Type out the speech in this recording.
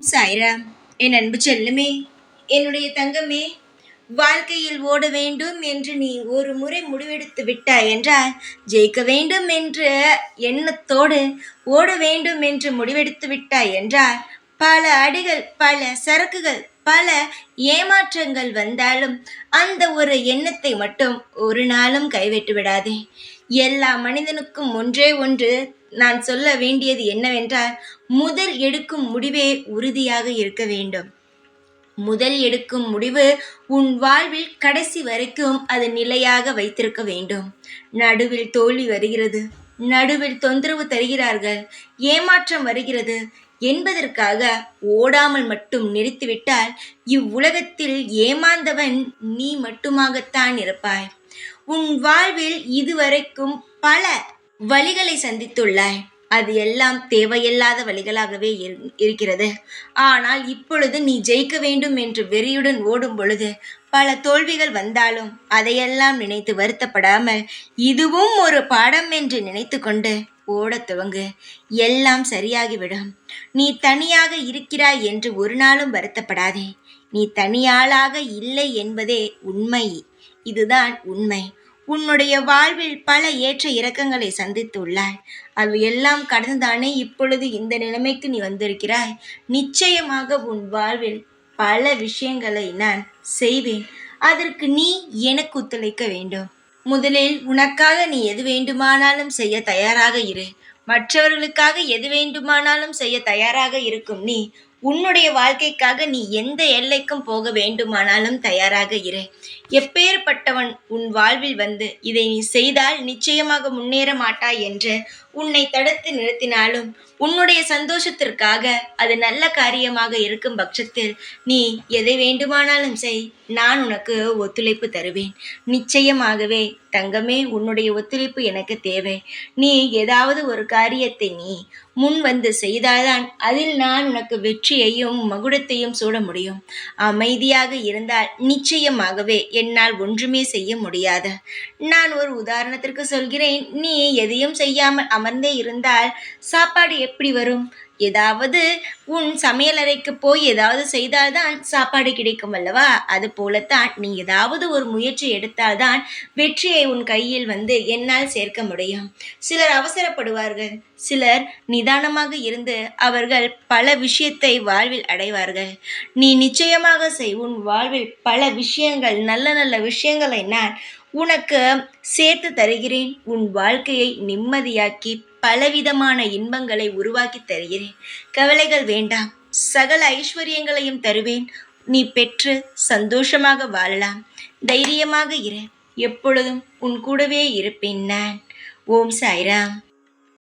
சாய்ராம், என் அன்பு செல்லுமே, என்னுடைய தங்கமே, வாழ்க்கையில் ஓட வேண்டும் என்று நீ ஒரு முறை முடிவெடுத்து விட்டாய் என்றால் ஜெயிக்க வேண்டும் என்ற எண்ணத்தோடு ஓட வேண்டும் என்று முடிவெடுத்து விட்டாய் என்றால் பல அடிகள், பல சறுக்குகள், பல ஏமாற்றங்கள் வந்தாலும் அந்த ஒரு எண்ணத்தை மட்டும் ஒரு நாளும் கைவிட்டு விடாதே. எல்லா மனிதனுக்கும் ஒன்றே ஒன்று நான் சொல்ல வேண்டியது என்னவென்றால், முதல் எடுக்கும் முடிவே உறுதியாக இருக்க வேண்டும். முதல் எடுக்கும் முடிவு உன் வாழ்வில் கடைசி வரைக்கும் அது நிலையாக வைத்திருக்க வேண்டும். நடுவில் தோல்வி வருகிறது, நடுவில் தொந்தரவு தருகிறார்கள், ஏமாற்றம் வருகிறது என்பதற்காக ஓடாமல் மட்டும் நிறுத்திவிட்டால் இவ்வுலகத்தில் ஏமாந்தவன் நீ மட்டுமாகத்தான் இருப்பாய். உன் வாழ்வில் இதுவரைக்கும் பல வழிகளை சந்தித்துள்ளாய். அது எல்லாம் தேவையில்லாத வழிகளாகவே இருக்கிறது. ஆனால் இப்பொழுது நீ ஜெயிக்க வேண்டும் என்று வெறியுடன் ஓடும் பொழுது பல தோல்விகள் வந்தாலும் அதையெல்லாம் நினைத்து வருத்தப்படாமல் இதுவும் ஒரு பாடம் என்று நினைத்து கொண்டு ஓடத் துவங்கு. எல்லாம் சரியாகிவிடும். நீ தனியாக இருக்கிறாய் என்று ஒரு நாளும் வருத்தப்படாதே. நீ தனியாளாக இல்லை என்பதே உண்மை. இதுதான் உண்மை. உன்னுடைய வாழ்வில் பல ஏற்ற இறக்கங்களை சந்தித்துள்ளாய். அது எல்லாம் கடந்துதானே இப்பொழுது இந்த நிலைமைக்கு நீ வந்திருக்கிறாய். நிச்சயமாக உன் வாழ்வில் பல விஷயங்களை நான் செய்வேன். அதற்கு நீ எனக்கு ஒத்துழைக்க வேண்டும். முதலில் உனக்காக நீ எது வேண்டுமானாலும் செய்ய தயாராக இரு. மற்றவர்களுக்காக எது வேண்டுமானாலும் செய்ய தயாராக இருக்கும் நீ உன்னுடைய வாழ்க்கைக்காக நீ எந்த எல்லைக்கும் போக வேண்டுமானாலும் தயாராக இரு. எப்பேற்பட்டவன் உன் வாழ்வில் வந்து இதை நீ செய்தால் நிச்சயமாக முன்னேற மாட்டாய் என்று உன்னை தடுத்து நிறுத்தினாலும் உன்னுடைய சந்தோஷத்திற்காக அது நல்ல காரியமாக இருக்கும் பட்சத்தில் நீ எதை வேண்டுமானாலும் செய், நான் உனக்கு ஒத்துழைப்பு தருவேன். நிச்சயமாகவே தங்கமே, உன்னுடைய ஒத்துழைப்பு எனக்கு தேவை. நீ ஏதாவது ஒரு காரியத்தை நீ முன் வந்து செய்தால்தான் அதில் நான் உனக்கு வெற்றியையும் மகுடத்தையும் சூட முடியும். அமைதியாக இருந்தால் நிச்சயமாகவே என்னால் ஒன்றுமே செய்ய முடியாது. நான் ஒரு உதாரணத்திற்கு சொல்கிறேன். நீ எதையும் செய்யாமல் அமர்ந்தே இருந்தால் சாப்பாடு எப்படி வரும்? ஏதாவது உன் சமையலறைக்கு போய் ஏதாவது செய்தால்தான் சாப்பாடு கிடைக்கும் அல்லவா? அது போலத்தான் நீ ஏதாவது ஒரு முயற்சி எடுத்தால்தான் வெற்றியை உன் கையில் வந்து என்னால் சேர்க்க முடியும். சிலர் அவசரப்படுவார்கள், சிலர் நிதானமாக இருந்து அவர்கள் பல விஷயத்தை வாழ்வில் அடைவார்கள். நீ நிச்சயமாக செய். உன் வாழ்வில் பல விஷயங்கள், நல்ல நல்ல விஷயங்களை நான் உனக்கு சேர்த்து தருகிறேன். உன் வாழ்க்கையை நிம்மதியாக்கி பலவிதமான இன்பங்களை உருவாக்கி தருகிறேன். கவலைகள் வேண்டாம். சகல ஐஸ்வர்யங்களையும் தருவேன். நீ பெற்று சந்தோஷமாக வாழலாம். தைரியமாக இரு. எப்பொழுதும் உன் கூடவே இருப்பேன் நான். ஓம் சாய்ராம்.